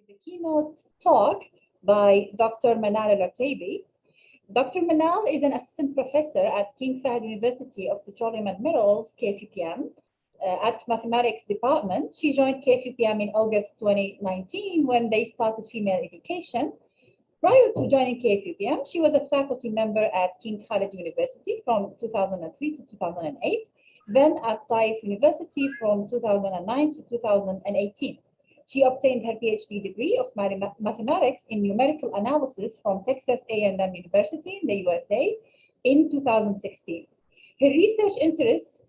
the keynote talk by Dr. Manal Al-Rataibi. Dr. Manal is an assistant professor at King Fahd University of Petroleum and Minerals, KFUPM, at Mathematics Department. She joined KFUPM in August 2019 when they started female education. Prior to joining KFUPM, she was a faculty member at King Khalid University from 2003 to 2008, then at Taif University from 2009 to 2018. She obtained her PhD degree of mathematics in numerical analysis from Texas A&M University in the USA in 2016. Her research interests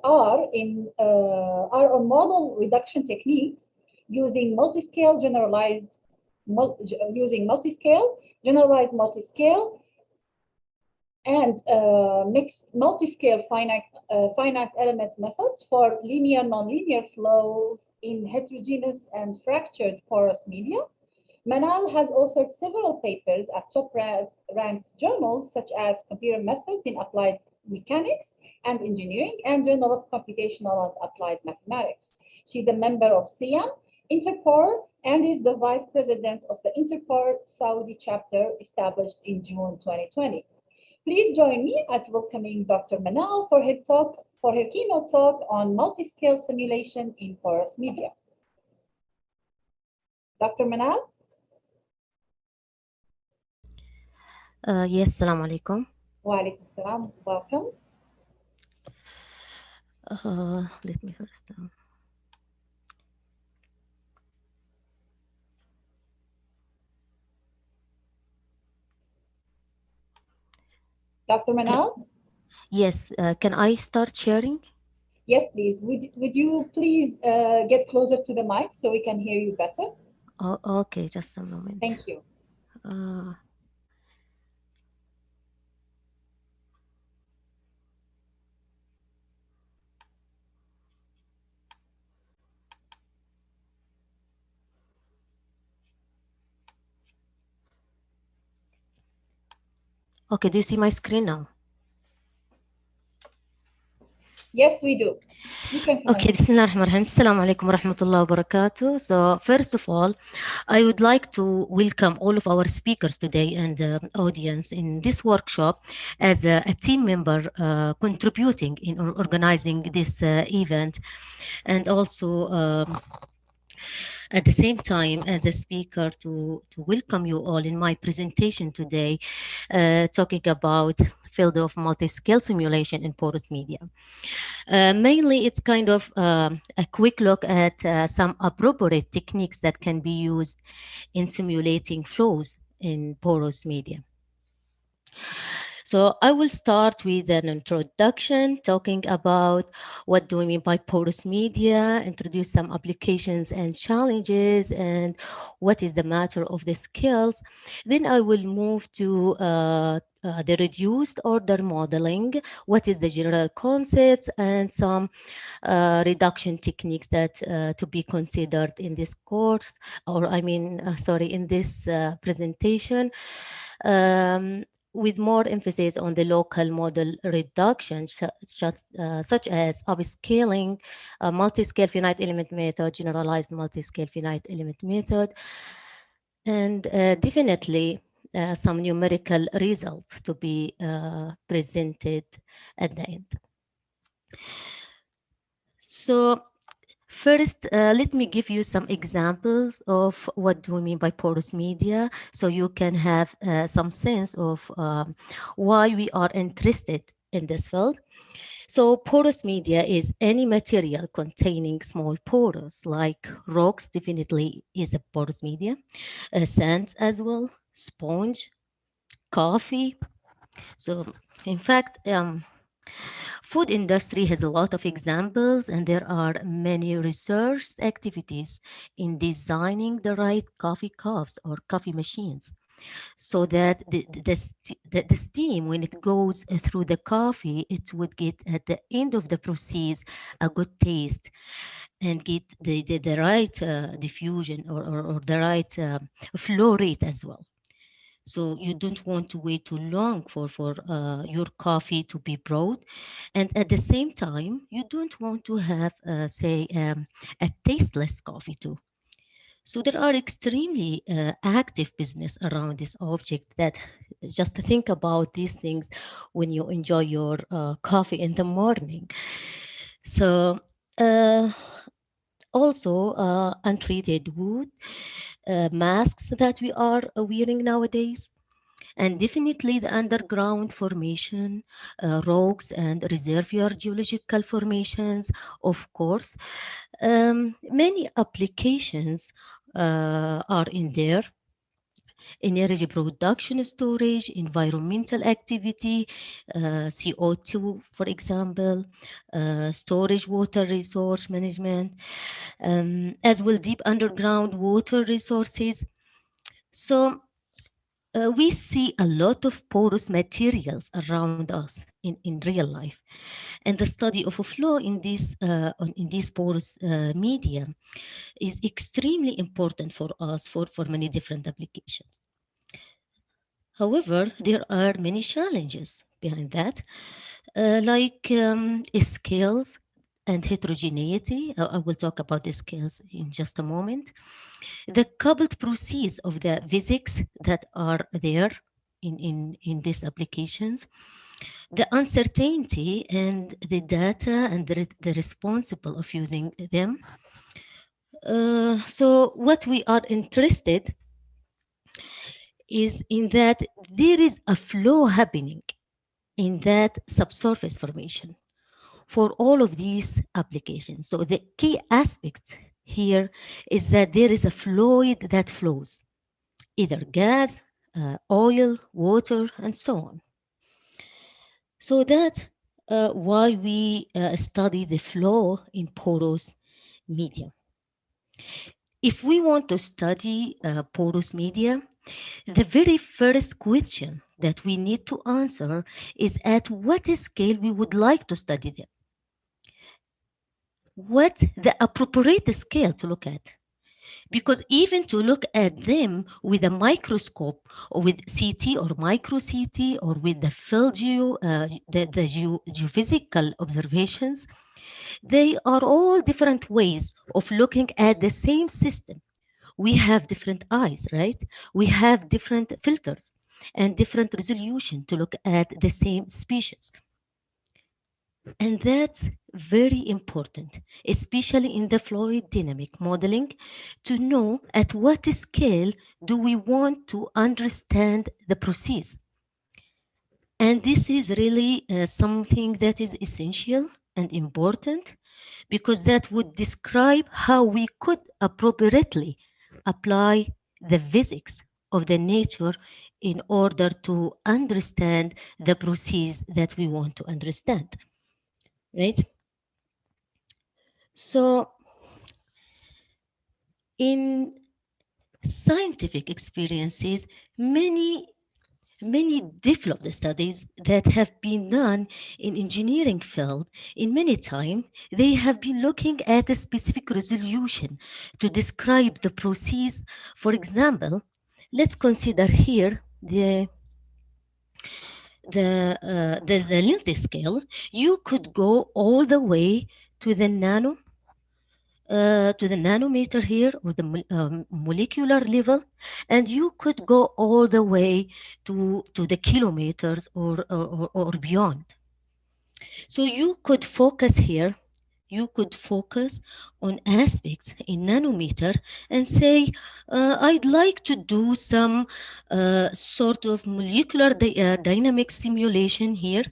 are on model reduction techniques using multiscale, generalized multiscale, and mixed multiscale finite element methods for linear nonlinear flows in heterogeneous and fractured porous media. Manal has authored several papers at top-ranked journals such as Computer Methods in Applied Mechanics and Engineering and Journal of Computational and Applied Mathematics. She's a member of SIAM, Interpor, and is the vice president of the Interpor Saudi chapter established in June 2020. Please join me at welcoming Dr. Manal for her keynote talk on multiscale simulation in porous media. Dr. Manal? Yes, Assalamu alaikum. Wa alaikum salam. Welcome. Let me first. Dr. Manal? Yes, can I start sharing? Yes, please. Would you please get closer to the mic so we can hear you better? Oh, okay, just a moment. Thank you. Okay, do you see my screen now? Yes, we do. Okay, Bismillah ar-Rahman ar-Rahim. Assalamu alaikum wa rahmatullahi wa barakatuh. So first of all, I would like to welcome all of our speakers today and the audience in this workshop as a team member contributing in organizing this event, and also at the same time as a speaker to welcome you all in my presentation today, talking about field of multiscale simulation in porous media. Mainly, it's kind of a quick look at some appropriate techniques that can be used in simulating flows in porous media. So I will start with an introduction, talking about what do we mean by porous media, introduce some applications and challenges, and what is the matter of the skills. Then I will move to the reduced order modeling, what is the general concepts, and some reduction techniques that to be considered in this course, or in this presentation. With more emphasis on the local model reduction, such as upscaling, multiscale finite element method, generalized multiscale finite element method, and definitely some numerical results to be presented at the end. So first, let me give you some examples of what do we mean by porous media, so you can have some sense of why we are interested in this field. So porous media is any material containing small pores, like rocks definitely is a porous media, sands as well, sponge, coffee. So in fact, food industry has a lot of examples, and there are many research activities in designing the right coffee cups or coffee machines, so that the steam, when it goes through the coffee, it would get at the end of the process a good taste and get the right diffusion or the right flow rate as well. So you don't want to wait too long for your coffee to be brewed. And at the same time, you don't want to have, say, a tasteless coffee too. So there are extremely active business around this object that just think about these things when you enjoy your coffee in the morning. So uh, also untreated wood masks that we are wearing nowadays, and definitely the underground formation, rocks and reservoir geological formations, of course. Many applications are in there: energy production, storage, environmental activity, CO2, for example, storage, water resource management, as well deep underground water resources. So we see a lot of porous materials around us in real life. And the study of a flow in this porous medium is extremely important for us for many different applications. However, there are many challenges behind that, like scales and heterogeneity. I will talk about the scales in just a moment. The coupled proceeds of the physics that are there in these applications, the uncertainty and the data and the responsible of using them. So what we are interested is in that there is a flow happening in that subsurface formation for all of these applications. So the key aspect here is that there is a fluid that flows, either gas, oil, water, and so on. So that's why we study the flow in porous media. If we want to study porous media, the very first question that we need to answer is at what scale we would like to study them. What the appropriate scale to look at? Because even to look at them with a microscope or with CT or micro CT or with the field geophysical observations, they are all different ways of looking at the same system. We have different eyes, right? We have different filters and different resolution to look at the same species. And that's very important, especially in the fluid dynamic modeling, to know at what scale do we want to understand the process. And this is really something that is essential and important, because that would describe how we could appropriately apply the physics of the nature in order to understand the process that we want to understand, right? So in scientific experiences, many developed studies that have been done in engineering field in many time, they have been looking at a specific resolution to describe the process. For example, let's consider here the length scale. You could go all the way to the nanometer here, or the molecular level, and you could go all the way to the kilometers or beyond. So you could focus here, you could focus on aspects in nanometer and say, I'd like to do some sort of molecular dynamic simulation here.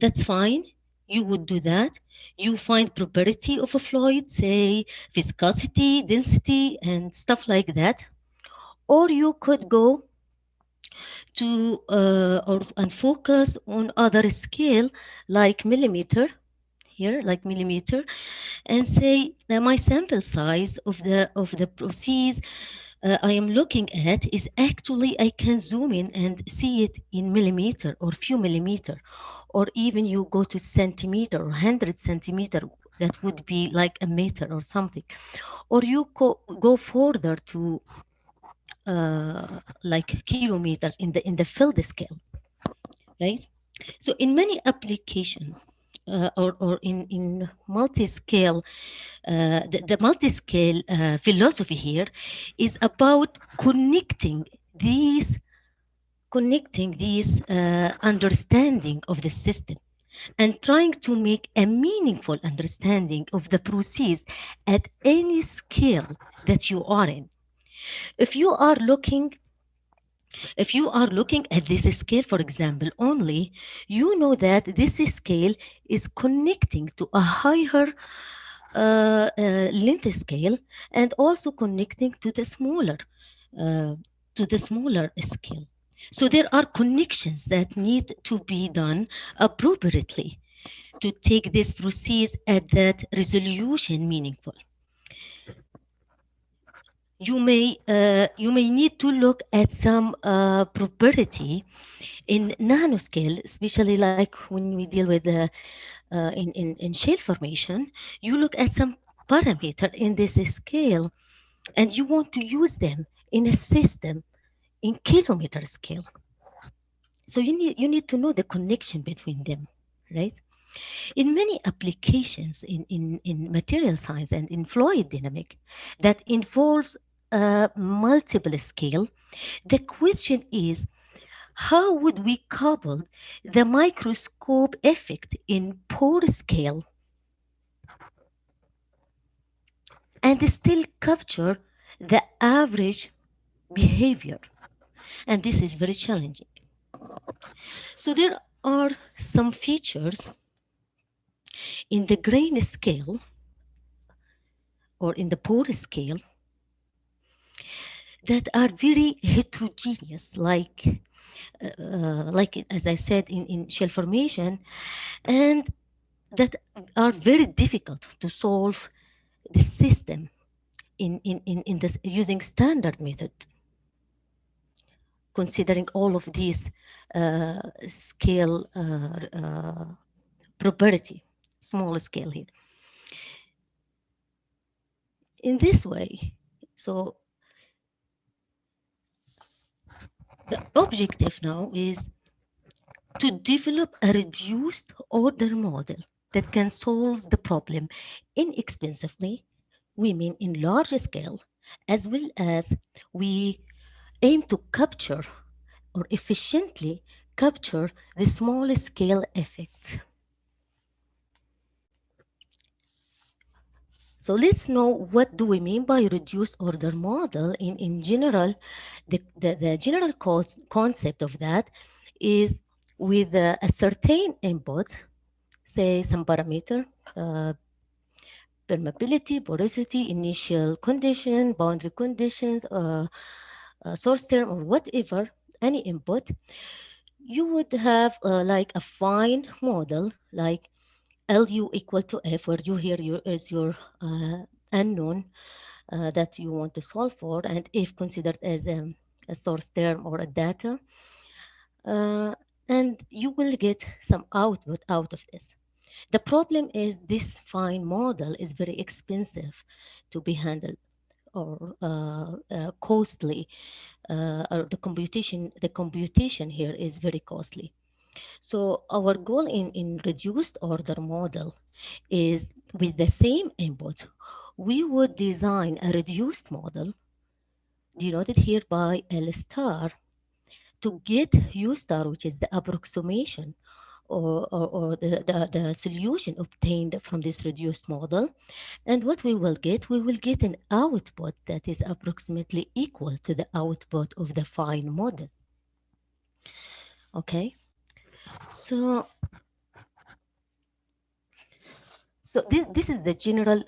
That's fine. You would do that. You find property of a fluid, say viscosity, density, and stuff like that. Or you could go to and focus on other scale like millimeter here, like millimeter, and say my sample size of the process I am looking at is actually, I can zoom in and see it in millimeter or few millimeter, or even you go to centimeter or 100 centimeter, that would be like a meter or something, or you go further to like kilometers in the field scale, right? So in many applications, or in multiscale, the multiscale philosophy here is about connecting these understanding of the system and trying to make a meaningful understanding of the process at any scale that you are in. If you are looking if you are looking at this scale, for example, only, you know that this scale is connecting to a higher length scale and also connecting uh, to the smaller scale. So there are connections that need to be done appropriately to take this process at that resolution meaningful. You may need to look at some property in nanoscale, especially like when we deal with in shale formation. You look at some parameter in this scale and you want to use them in a system in kilometer scale. So you need to know the connection between them, right? In many applications in material science and in fluid dynamic that involves multiple scale, the question is, how would we couple the microscope effect in pore scale and still capture the average behavior? And this is very challenging. So there are some features in the grain scale or in the pore scale that are very heterogeneous, like as I said in shell formation, and that are very difficult to solve the system in this using standard method, considering all of these scale property, small scale here. In this way, so the objective now is to develop a reduced order model that can solve the problem inexpensively, we mean in large scale, as well as we aim to capture or efficiently capture the small scale effects. So let's know, what do we mean by reduced order model in general. The general concept of that is with a certain input, say some parameter, permeability, porosity, initial condition, boundary conditions, source term, or whatever, any input, you would have like a fine model, like LU equal to F, where you here is your unknown that you want to solve for, and if considered as a source term or a data. And you will get some output out of this. The problem is this fine model is very expensive to be handled, or costly, or the computation here is very costly. So our goal in reduced order model is, with the same input, we would design a reduced model denoted here by L star to get U star, which is the approximation or the solution obtained from this reduced model. And what we will get an output that is approximately equal to the output of the fine model. Okay, so this is the general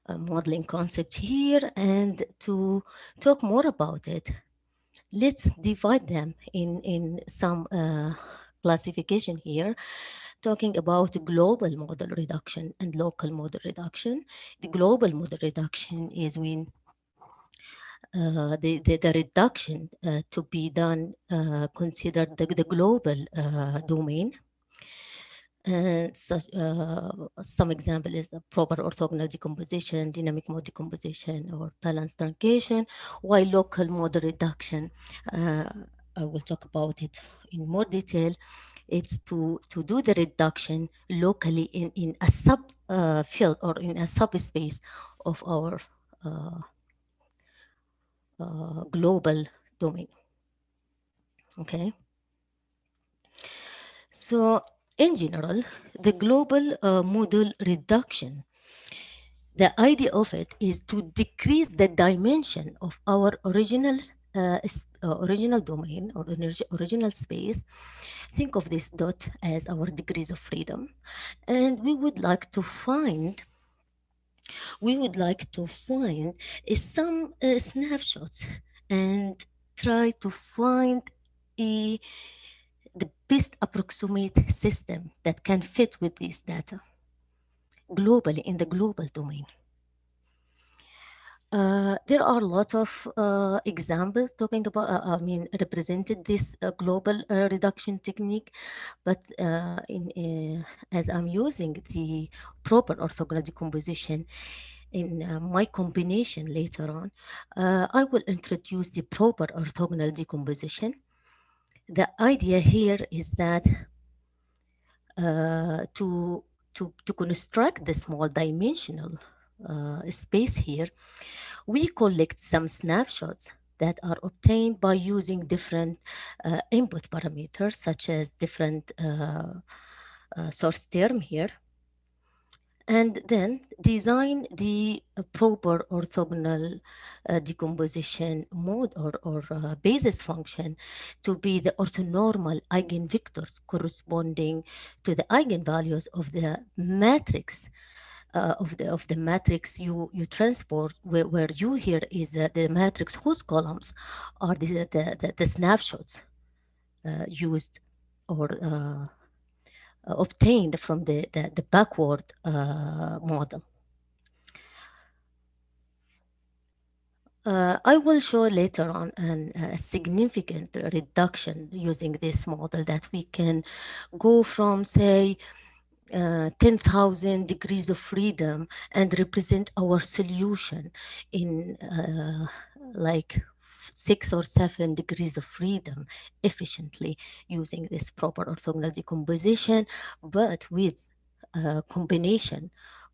modeling concept here. And to talk more about it, let's divide them in some classification here, talking about global model reduction and local model reduction. The global model reduction is when the reduction to be done considered the global domain. And some example is the proper orthogonal decomposition, dynamic mode decomposition, or balance truncation, while local model reduction, I will talk about it in more detail, It's to do the reduction locally in a sub field or in a subspace of our global domain. Okay. So in general, the global model reduction, the idea of it is to decrease the dimension of our original domain or original space. Think of this dot as our degrees of freedom, and we would like to find some snapshots and try to find a the best approximate system that can fit with this data globally in the global domain. There are lots of examples talking about, represented this global reduction technique, but as I'm using the proper orthogonal decomposition in my combination later on, I will introduce the proper orthogonal decomposition. The idea here is that to construct the small dimensional space here, we collect some snapshots that are obtained by using different input parameters, such as different source term here, and then design the proper orthogonal decomposition mode or basis function to be the orthonormal eigenvectors corresponding to the eigenvalues of the matrix of the matrix you transport, where you here is the matrix whose columns are the snapshots used or obtained from the backward model. I will show later on a significant reduction using this model, that we can go from, say, 10,000 degrees of freedom and represent our solution in like 6 or 7 degrees of freedom efficiently using this proper orthogonal decomposition, but with a combination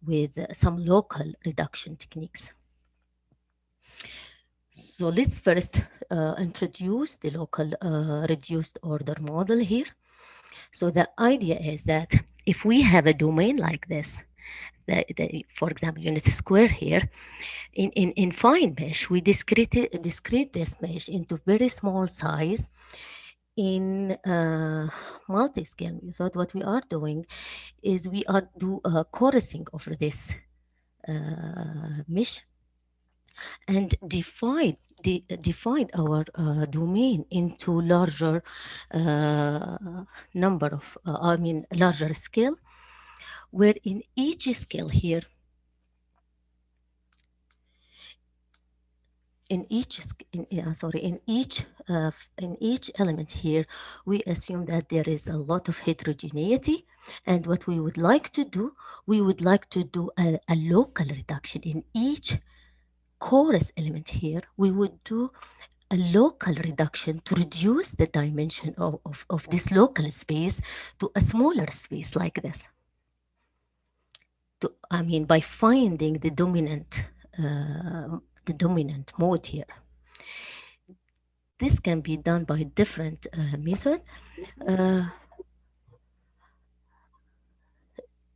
with some local reduction techniques. So let's first introduce the local reduced order model here. So the idea is that if we have a domain like this, for example, unit square here, in fine mesh, we discrete this mesh into very small size. In multiscale method, what we are doing is we are do chorusing over this mesh and define our domain into larger number of, larger scale, where in each scale here, in each element here, we assume that there is a lot of heterogeneity. And what we would like to do, a local reduction in each chorus element here. We would do a local reduction to reduce the dimension of this local space to a smaller space like this. By finding the dominant mode here. This can be done by different method.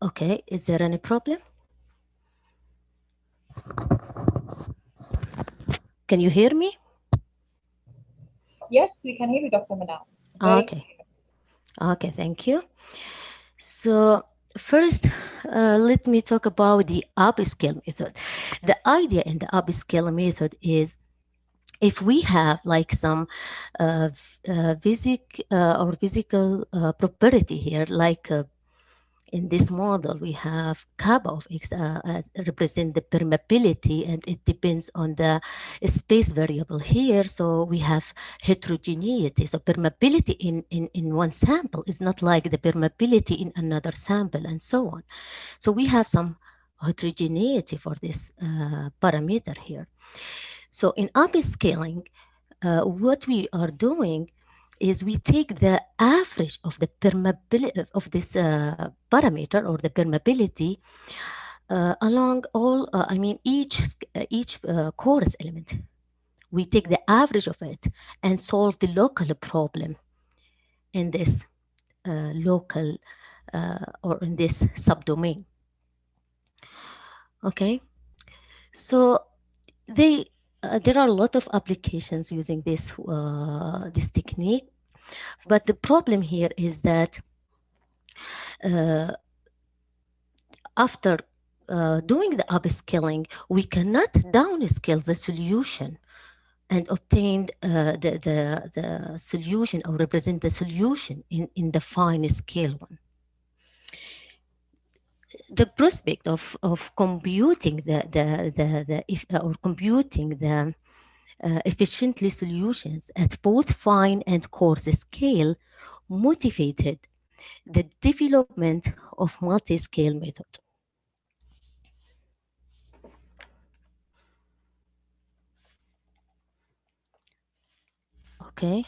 Okay, is there any problem? Can you hear me? Yes, we can hear you, Dr. Manal. Okay, thank you. So first, let me talk about the upscale method. The idea in the upscale method is, if we have like some physical property here, like in this model, we have kappa of x represent the permeability, and it depends on the space variable here. So we have heterogeneity. So permeability in one sample is not like the permeability in another sample, and so on. So we have some heterogeneity for this parameter here. So in upscaling, what we are doing is we take the average of the permeability of this parameter or the permeability along all, I mean, each chorus element. We take the average of it and solve the local problem in this local or in this subdomain. Okay, so there are a lot of applications using this technique, but the problem here is that uh, after doing the upscaling, we cannot downscale the solution and obtain the solution or represent the solution in the fine scale one. The prospect of computing or computing the efficiently solutions at both fine and coarse scale motivated the development of multiscale method. Okay,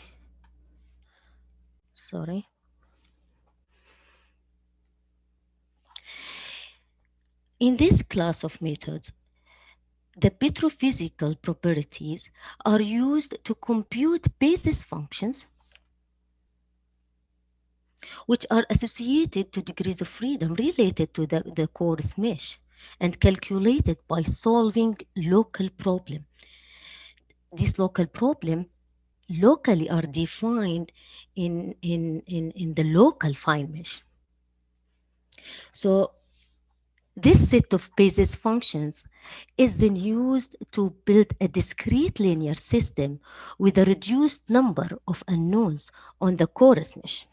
sorry. In this class of methods, the petrophysical properties are used to compute basis functions which are associated to degrees of freedom related to the coarse mesh and calculated by solving local problem. These local problem locally are defined in the local fine mesh. So this set of basis functions is then used to build a discrete linear system with a reduced number of unknowns on the coarse mesh.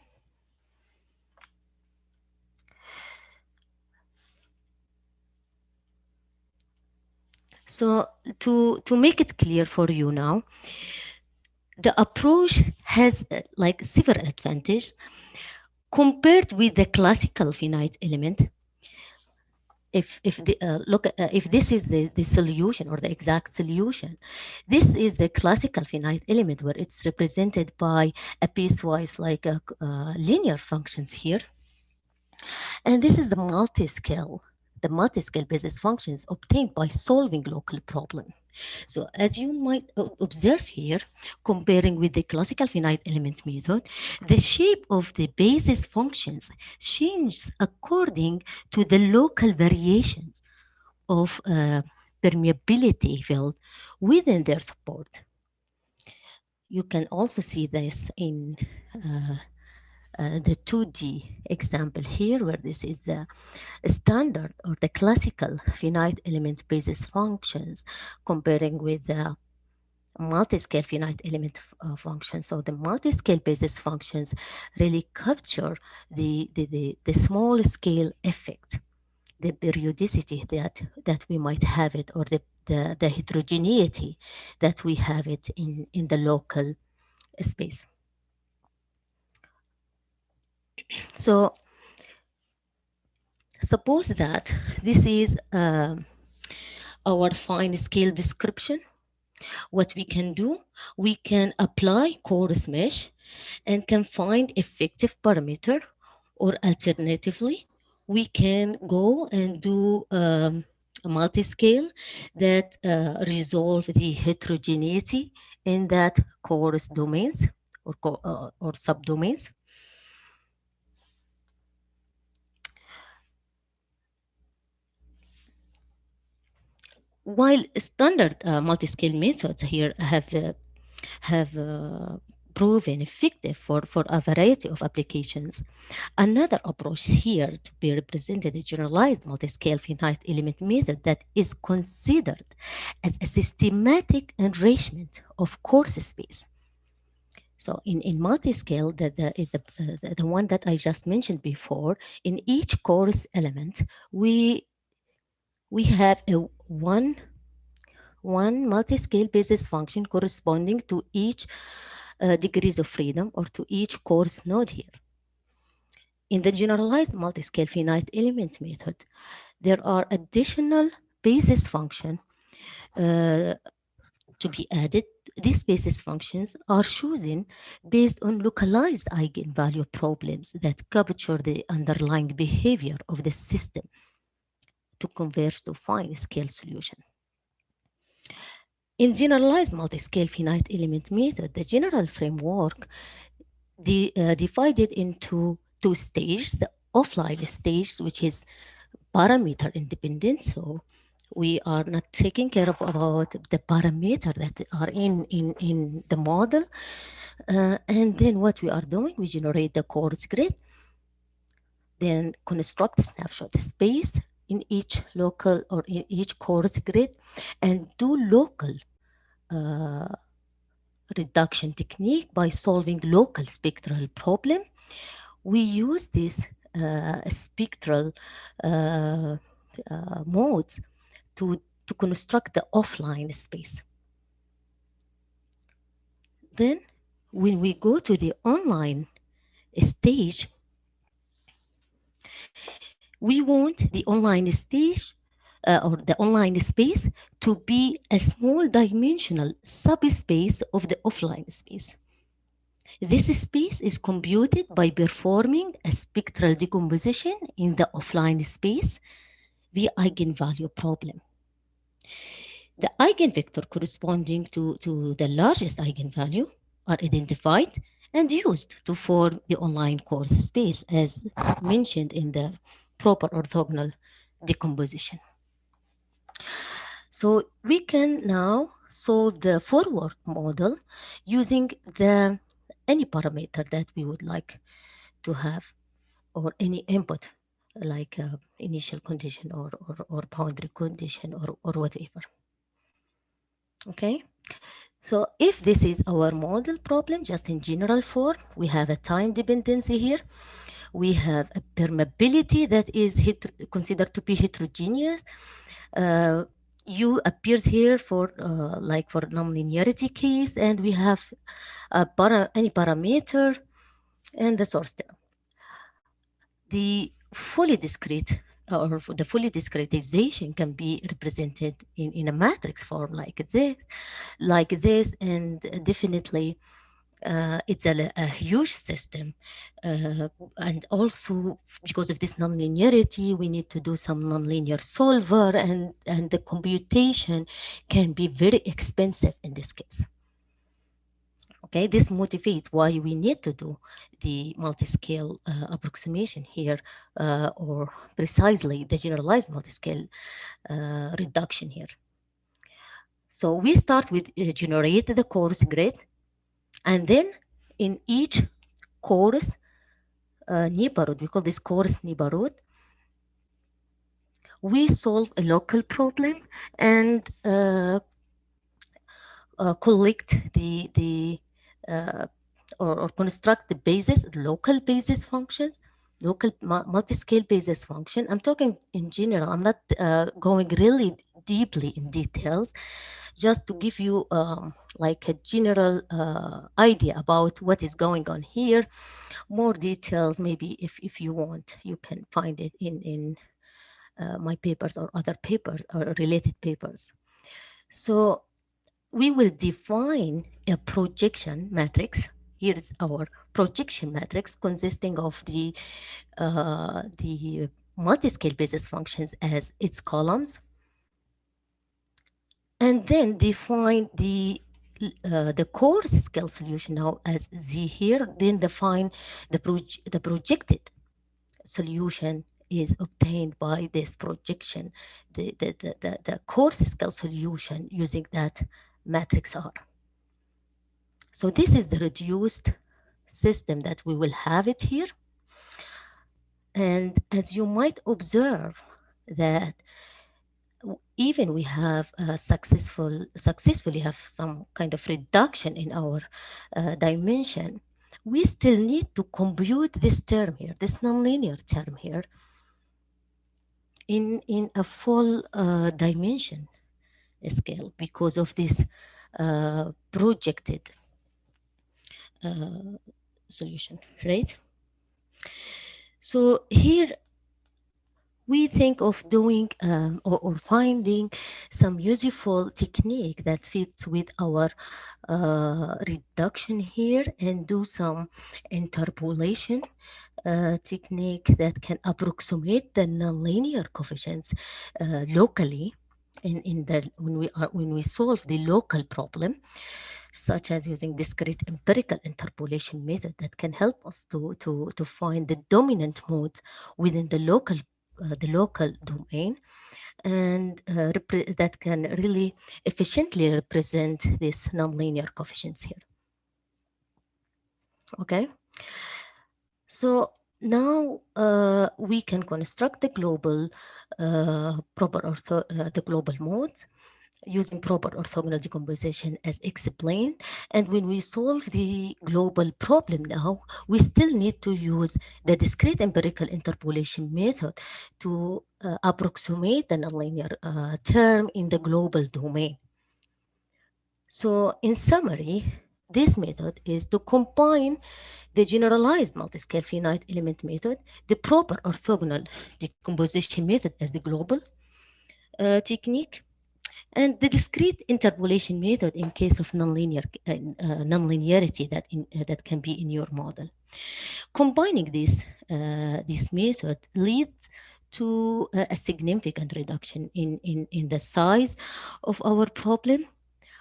So to make it clear for you now, the approach has like several advantages compared with the classical finite element. If this is the solution or the exact solution, this is the classical finite element where it's represented by a piecewise like linear functions here, and this is the multiscale basis functions obtained by solving local problem. So as you might observe here, comparing with the classical finite element method, the shape of the basis functions changes according to the local variations of permeability field within their support. You can also see this in the 2D example here, where this is the standard or the classical finite element basis functions comparing with the multiscale finite element functions. So the multiscale basis functions really capture the small scale effect, the periodicity that we might have it, or the heterogeneity that we have it in the local space. So suppose that this is our fine scale description. What we can do, we can apply coarse mesh and can find effective parameter, or alternatively, we can go and do a multiscale that resolve the heterogeneity in that coarse domains or subdomains. While standard multiscale methods here have proven effective for a variety of applications, another approach here to be represented is generalized multiscale finite element method that is considered as a systematic enrichment of coarse space. So in multiscale, the one that I just mentioned before, in each coarse element, we have a one multiscale basis function corresponding to each degrees of freedom, or to each coarse node here. In the generalized multiscale finite element method, there are additional basis function to be added these basis functions are chosen based on localized eigenvalue problems that capture the underlying behavior of the system to converge to Finescale solution. In generalized multiscale finite element method, the general framework divided into two stages: the offline stage, which is parameter independent. So we are not taking care of about the parameter that are in the model. And then what we are doing, we generate the coarse grid, then construct snapshot space in each local or in each coarse grid, and do local uh, reduction technique by solving local spectral problem. We use this spectral modes to construct the offline space. Then when we go to the online stage, we want the online stage or the online space to be a small dimensional subspace of the offline space. This space is computed by performing a spectral decomposition in the offline space via eigenvalue problem. The eigenvector corresponding to the largest eigenvalue are identified and used to form the online coarse space as mentioned in the proper orthogonal decomposition. So we can now solve the forward model using any parameter that we would like to have, or any input like initial condition or boundary condition or whatever. Okay, so if this is our model problem, just in general form, we have a time dependency here. We have a permeability that is considered to be heterogeneous. U appears here for like for nonlinearity case, and we have any parameter and the source term. The fully discrete or the fully discretization can be represented in a matrix form like this, and definitely it's a huge system, and also because of this nonlinearity, we need to do some nonlinear solver, and the computation can be very expensive in this case. Okay, this motivates why we need to do the multiscale approximation here, or precisely the generalized multiscale reduction here. So we start with generate the coarse grid, and then in each coarse neighborhood, we call this coarse neighborhood, we solve a local problem and collect the or construct the basis, local basis functions, local multiscale basis function. I'm talking in general. I'm not going really deeply in details, just to give you like a general idea about what is going on here. More details, maybe if you want, you can find it in my papers or other papers or related papers. So we will define a projection matrix. Here is our projection matrix consisting of the multiscale basis functions as its columns, and then define the coarse scale solution now as Z here, then define the projected solution is obtained by this projection, the coarse scale solution using that matrix R. So this is the reduced system that we will have it here. And as you might observe that even we have successfully have some kind of reduction in our dimension, we still need to compute this term here, this nonlinear term here, in a full dimension scale because of this projected solution, right? So here we think of doing or finding some useful technique that fits with our reduction here and do some interpolation technique that can approximate the nonlinear coefficients locally in the when we solve the local problem, such as using discrete empirical interpolation method that can help us to find the dominant modes within the local domain, and that can really efficiently represent these nonlinear coefficients here. Okay, so now we can construct the global the global modes using proper orthogonal decomposition as explained. And when we solve the global problem now, we still need to use the discrete empirical interpolation method to approximate the nonlinear term in the global domain. So in summary, this method is to combine the generalized multiscale finite element method, the proper orthogonal decomposition method as the global technique, and the discrete interpolation method in case of nonlinearity that can be in your model. Combining this method leads to a significant reduction in the size of our problem,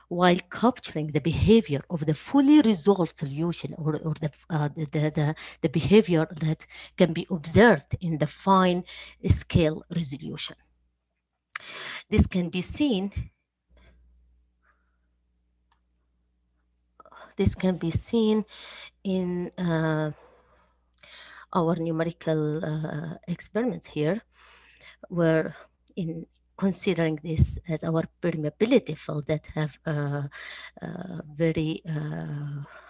while capturing the behavior of the fully resolved solution, or the behavior that can be observed in the fine scale resolution. This can be seen in our numerical experiments here, where in considering this as our permeability field that have very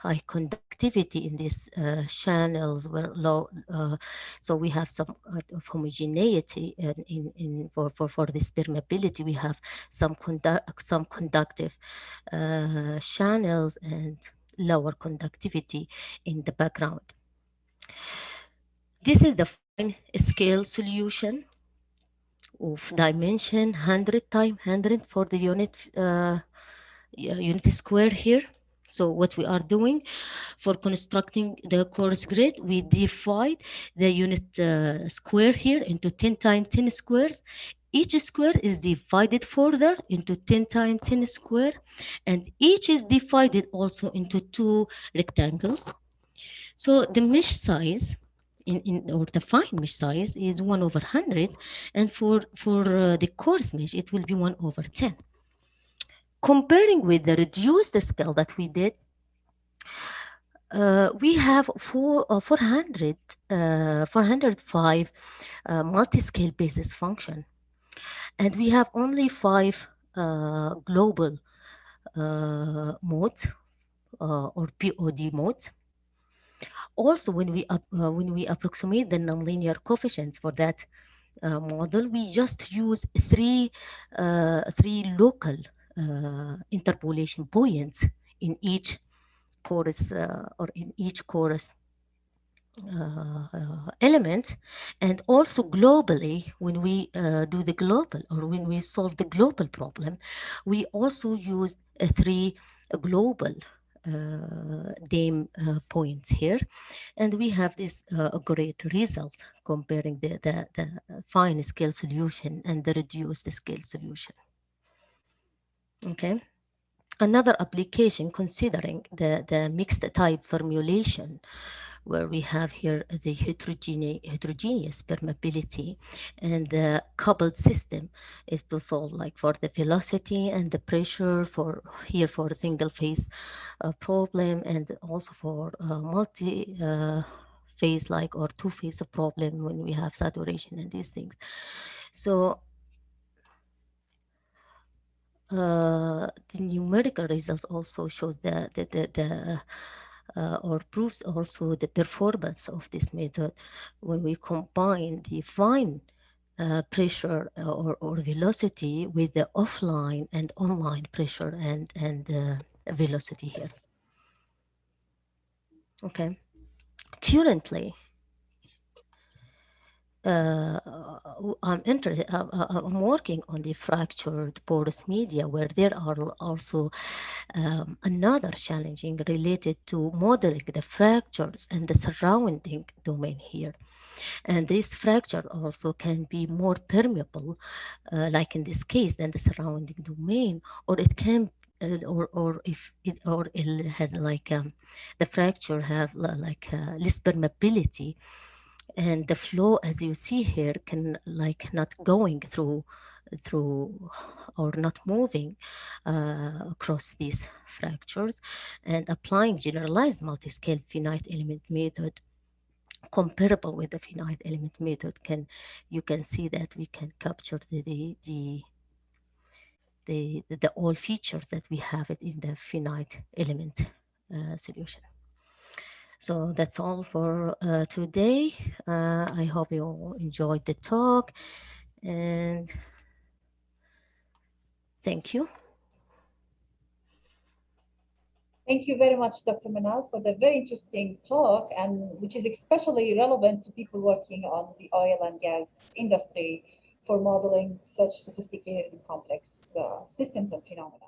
high conductivity in these channels were low, so we have some of homogeneity for this permeability. We have some conductive channels and lower conductivity in the background. This is the fine scale solution of dimension 100 times 100 for the unit square here. So what we are doing for constructing the coarse grid, we divide the unit square here into 10 times 10 squares. Each square is divided further into 10 times 10 square, and each is divided also into two rectangles. So the mesh size or the fine mesh size is 1 over 100, and for the coarse mesh it will be 1 over 10. Comparing with the reduced scale that we did, we have 405 multiscale basis function, and we have only 5 global modes or POD modes. Also, when we approximate the nonlinear coefficients for that model, we just use three local interpolation points in each chorus or in each chorus element. And also globally, when we do the global, or when we solve the global problem, we also use three global DEIM points here, and we have this great result comparing the fine scale solution and the reduced scale solution. Okay. Another application, considering the mixed type formulation, where we have here the heterogeneous permeability, and the coupled system is to solve like for the velocity and the pressure for here for a single phase problem, and also for multi phase like or two phase of problem when we have saturation and these things. So the numerical results also shows or proves also the performance of this method when we combine the fine pressure or velocity with the offline and online pressure and velocity here. Okay. Currently, I'm working on the fractured porous media, where there are also another challenging related to modeling the fractures and the surrounding domain here. And this fracture also can be more permeable, like in this case, than the surrounding domain, or it can, or if it, or it has like the fracture have like less permeability, and the flow, as you see here, can like not going through or not moving across these fractures. And applying generalized multiscale finite element method comparable with the finite element method, you can see that we can capture the all features that we have it in the finite element solution. So that's all for today. I hope you enjoyed the talk, and thank you. Thank you very much, Dr. Manal, for the very interesting talk, and which is especially relevant to people working on the oil and gas industry for modeling such sophisticated and complex systems and phenomena.